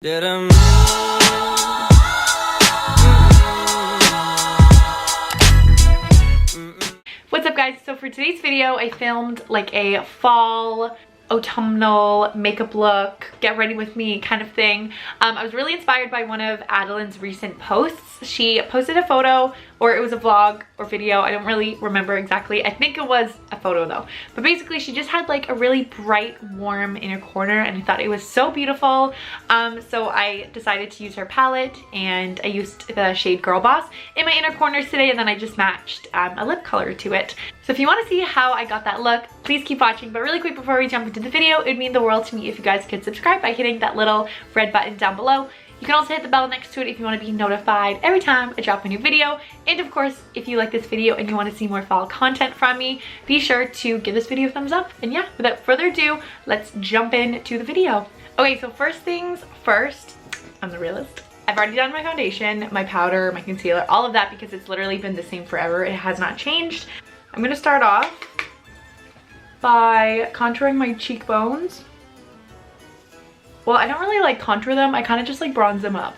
What's up guys? So for today's video I filmed like a fall autumnal makeup look, get ready with me kind of thing. I was really inspired by one of Adeline's recent posts. She posted a photo, or it was a vlog or video, I don't really remember exactly. I think it was a photo though. But basically she just had like a really bright, warm inner corner and I thought it was so beautiful. So I decided to use her palette and I used the shade Girl Boss in my inner corners today, and then I just matched a lip color to it. So if you want to see how I got that look, please keep watching. But really quick before we jump into the video, it would mean the world to me if you guys could subscribe by hitting that little red button down below. You can also hit the bell next to it if you want to be notified every time I drop a new video. And of course, if you like this video and you want to see more fall content from me, be sure to give this video a thumbs up. And yeah, without further ado, let's jump into the video. Okay, so first things first, I'm the realist. I've already done my foundation, my powder, my concealer, all of that because it's literally been the same forever. It has not changed. I'm going to start off by contouring my cheekbones. Well, I don't really like contour them. I kind of just like bronze them up.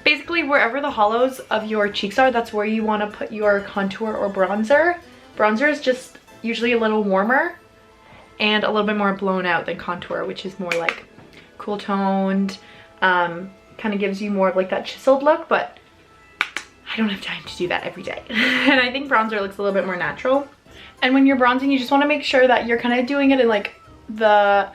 Basically, wherever the hollows of your cheeks are, that's where you want to put your contour or bronzer. Bronzer is just usually a little warmer and a little bit more blown out than contour, which is more like cool toned, kind of gives you more of like that chiseled look, but I don't have time to do that every day. And I think bronzer looks a little bit more natural. And when you're bronzing, you just want to make sure that you're kind of doing it in like the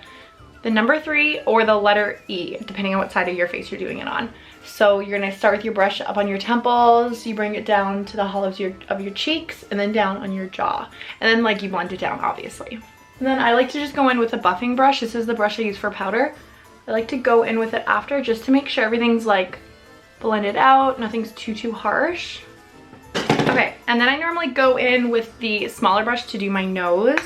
number 3 or the letter E, depending on what side of your face you're doing it on. So you're gonna start with your brush up on your temples, you bring it down to the hollows of your cheeks, and then down on your jaw. And then like you blend it down, obviously. And then I like to just go in with a buffing brush. This is the brush I use for powder. I like to go in with it after just to make sure everything's like blended out, nothing's too harsh. Okay, and then I normally go in with the smaller brush to do my nose.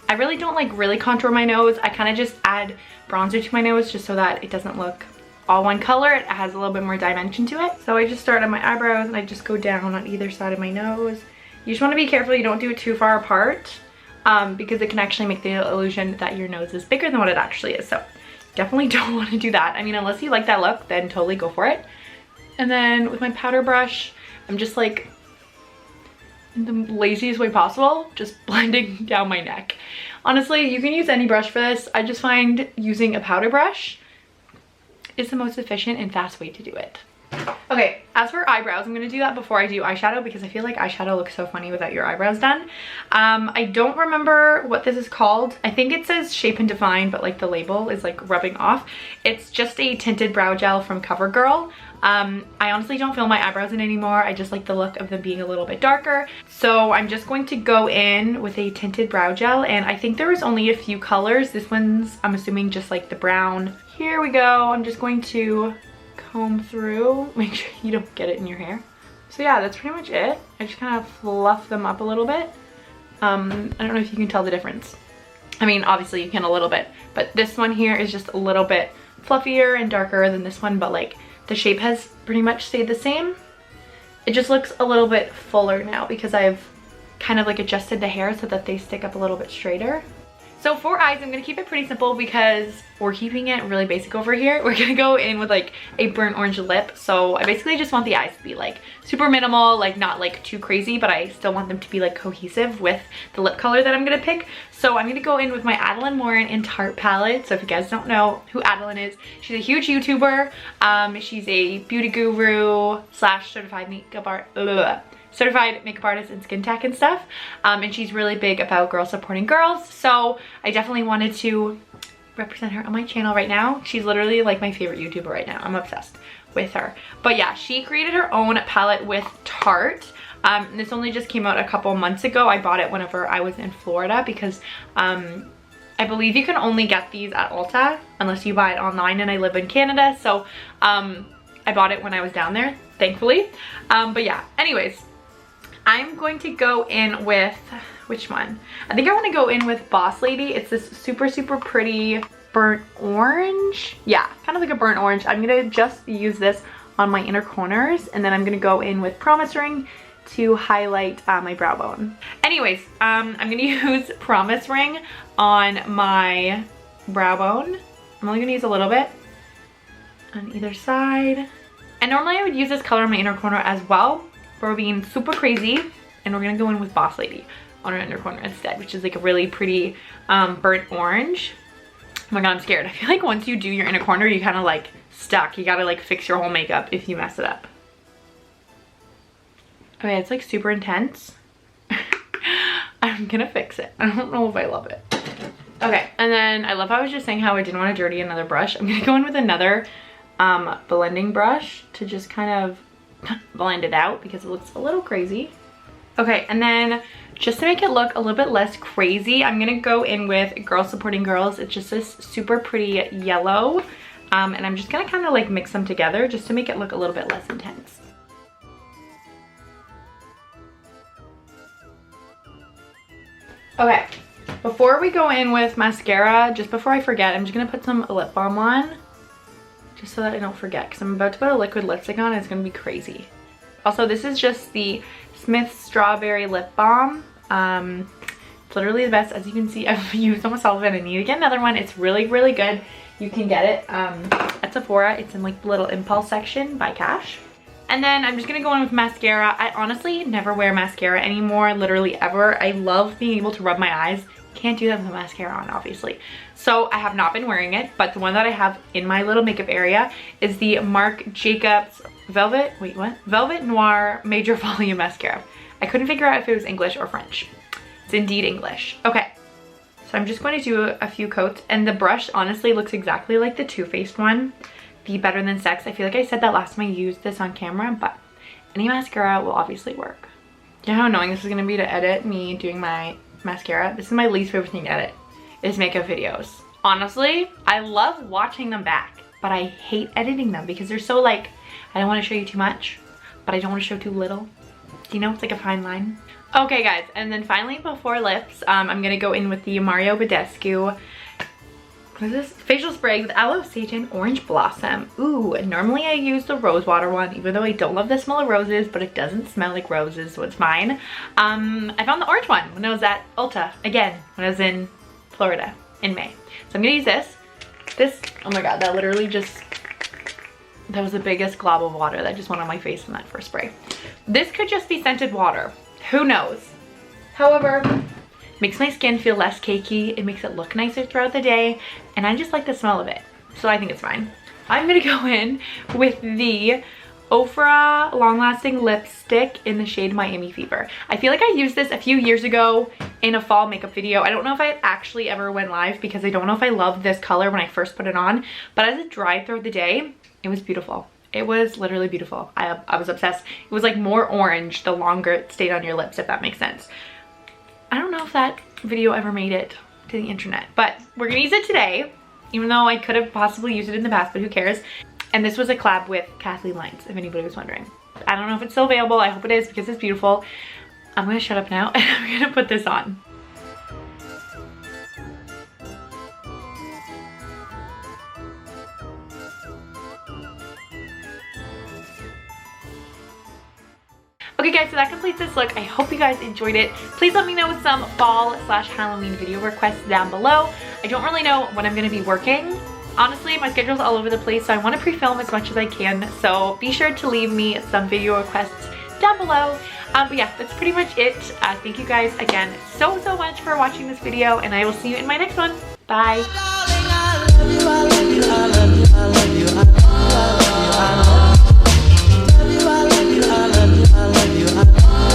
I really don't like really contour my nose. I kind of just add bronzer to my nose just so that it doesn't look all one color. It has a little bit more dimension to it. So I just start on my eyebrows and I just go down on either side of my nose. You just want to be careful you don't do it too far apart because it can actually make the illusion that your nose is bigger than what it actually is. So definitely don't want to do that. I mean, unless you like that look, then totally go for it. And then with my powder brush, I'm just like, in the laziest way possible, just blending down my neck. Honestly, you can use any brush for this. I just find using a powder brush is the most efficient and fast way to do it. Okay, as for eyebrows, I'm gonna do that before I do eyeshadow because I feel like eyeshadow looks so funny without your eyebrows done. I don't remember what this is called. I think it says Shape and Define, but like the label is like rubbing off. It's just a tinted brow gel from CoverGirl. I honestly don't fill my eyebrows in anymore. I just like the look of them being a little bit darker. So I'm just going to go in with a tinted brow gel, and I think there was only a few colors. This one's, I'm assuming, just like the brown. Here we go. I'm just going to comb through, make sure you don't get it in your hair. So yeah, that's pretty much it. I just kind of fluff them up a little bit. I don't know if you can tell the difference. I mean, obviously you can a little bit, but this one here is just a little bit fluffier and darker than this one, but like the shape has pretty much stayed the same. It just looks a little bit fuller now because I've kind of like adjusted the hair so that they stick up a little bit straighter. So for eyes, I'm gonna keep it pretty simple because we're keeping it really basic over here. We're gonna go in with like a burnt orange lip. So I basically just want the eyes to be like super minimal, like not like too crazy, but I still want them to be like cohesive with the lip color that I'm gonna pick. So I'm gonna go in with my Adeline Morin in Tarte palette. So if you guys don't know who Adeline is, she's a huge YouTuber. She's a beauty guru / certified makeup artist in skin tech and stuff, and she's really big about girls supporting girls, so I definitely wanted to represent her on my channel right now. She's literally like my favorite YouTuber right now. I'm obsessed with her. But yeah, she created her own palette with Tarte. This only just came out a couple months ago. I bought it whenever I was in Florida because I believe you can only get these at Ulta unless you buy it online, and I live in Canada, so I bought it when I was down there, thankfully. But yeah, anyways, I'm going to go in with, which one? I think I want to go in with Boss Lady. It's this super pretty burnt orange. Yeah, kind of like a burnt orange. I'm going to just use this on my inner corners, and then I'm going to go in with Promise Ring to highlight my brow bone. Anyways, I'm going to use Promise Ring on my brow bone. I'm only going to use a little bit. on either side. And normally I would use this color in my inner corner as well, but we're being super crazy and we're gonna go in with Boss Lady on our inner corner instead, which is like a really pretty burnt orange. Oh my god, I'm scared. I feel like once you do your inner corner, you kind of like stuck. You gotta like fix your whole makeup if you mess it up. Okay, it's like super intense. I'm gonna fix it. I don't know if I love it. Okay, and then I love how I was just saying how I didn't want to dirty another brush. I'm gonna go in with another blending brush to just kind of blend it out because it looks a little crazy. Okay, and then just to make it look a little bit less crazy, I'm gonna go in with Girls Supporting Girls. It's just this super pretty yellow, and I'm just gonna kind of like mix them together just to make it look a little bit less intense. Okay, before we go in with mascara, just before I forget, I'm just gonna put some lip balm on, just so that I don't forget, because I'm about to put a liquid lipstick on and it's gonna be crazy. Also, this is just the Smith Strawberry Lip Balm. It's literally the best. As you can see, I've used almost all of it. I need to get another one. It's really, really good. You can get it at Sephora. It's in like the little impulse section by Cash. And then I'm just gonna go in with mascara. I honestly never wear mascara anymore, literally ever. I love being able to rub my eyes. Can't do that with mascara on, obviously. So I have not been wearing it, but the one that I have in my little makeup area is the Marc Jacobs Velvet Noir Major Volume Mascara. I couldn't figure out if it was English or French. It's indeed English. Okay, so I'm just going to do a few coats, and the brush honestly looks exactly like the Too Faced one, the Better Than Sex. I feel like I said that last time I used this on camera, but any mascara will obviously work. You know how annoying this is going to be to edit me doing my mascara? This is my least favorite thing to edit, is makeup videos. Honestly, I love watching them back, but I hate editing them because they're so like, I don't want to show you too much, but I don't want to show too little. You know, it's like a fine line. Okay guys, and then finally before lips, I'm gonna go in with the Mario Badescu, what is this? Facial spray with Aloe Satan Orange Blossom. Ooh, normally I use the rose water one, even though I don't love the smell of roses, but it doesn't smell like roses, so it's fine. I found the orange one when I was at Ulta, again, when I was in Florida in May. So I'm gonna use this. Oh my god, that literally just, that was the biggest glob of water that just went on my face in that first spray. This could just be scented water. Who knows? However, makes my skin feel less cakey. It makes it look nicer throughout the day. And I just like the smell of it. So I think it's fine. I'm going to go in with the Ofra Long Lasting Lipstick in the shade Miami Fever. I feel like I used this a few years ago in a fall makeup video. I don't know if I actually ever went live because I don't know if I loved this color when I first put it on. But as it dried throughout the day, it was beautiful. It was literally beautiful. I was obsessed. It was like more orange the longer it stayed on your lips, if that makes sense. I don't know if that video ever made it to the internet, but we're gonna use it today, even though I could have possibly used it in the past, but who cares? And this was a collab with Kathleen Lights, if anybody was wondering. I don't know if it's still available. I hope it is because it's beautiful. I'm gonna shut up now and I'm gonna put this on. Okay guys, so that completes this look. I hope you guys enjoyed it. Please let me know some fall/Halloween video requests down below. I don't really know when I'm going to be working. Honestly, my schedule's all over the place, so I want to pre-film as much as I can. So be sure to leave me some video requests down below. But yeah, that's pretty much it. Thank you guys again so much for watching this video, and I will see you in my next one. Bye!